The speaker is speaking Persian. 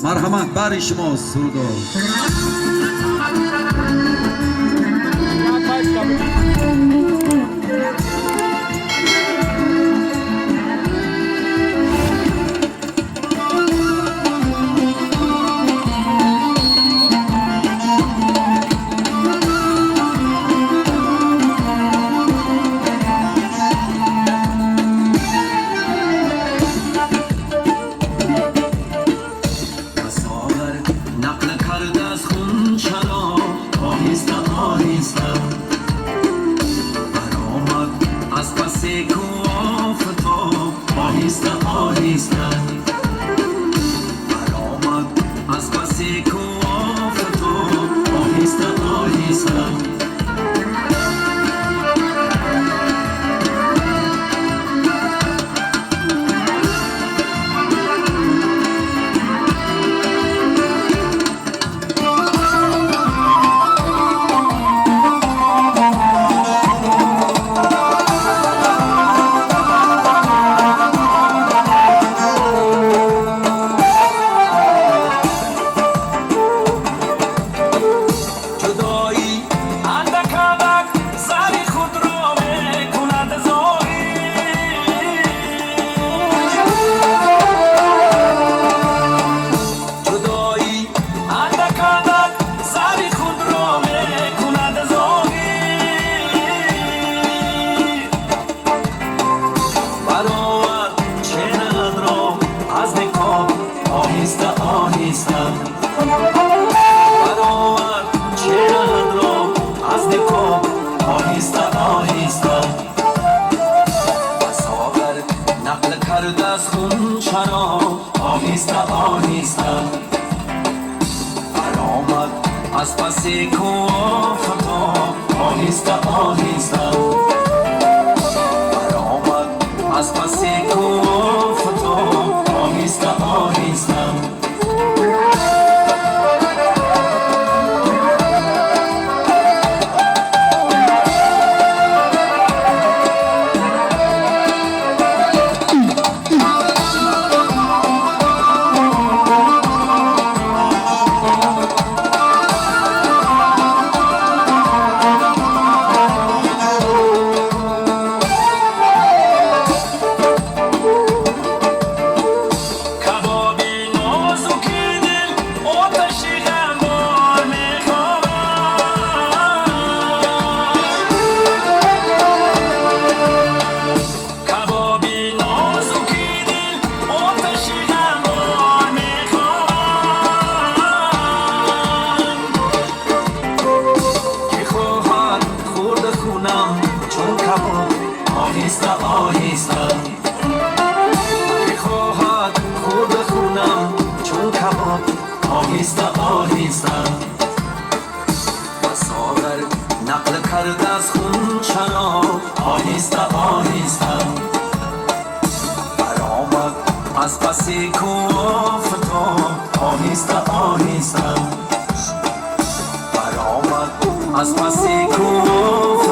مرحمت بر شما سرود از پس کوفت آهسته آهسته برآمد از پس کوفت آهسته آهسته آهسته آهسته میخواهد خورد خونم چون کباب آهسته آهسته و ساغر نقل کرده از خون شراب آهسته آهسته برآمد از پس کوفتاب آهسته آهسته برآمد از پس کوفتاب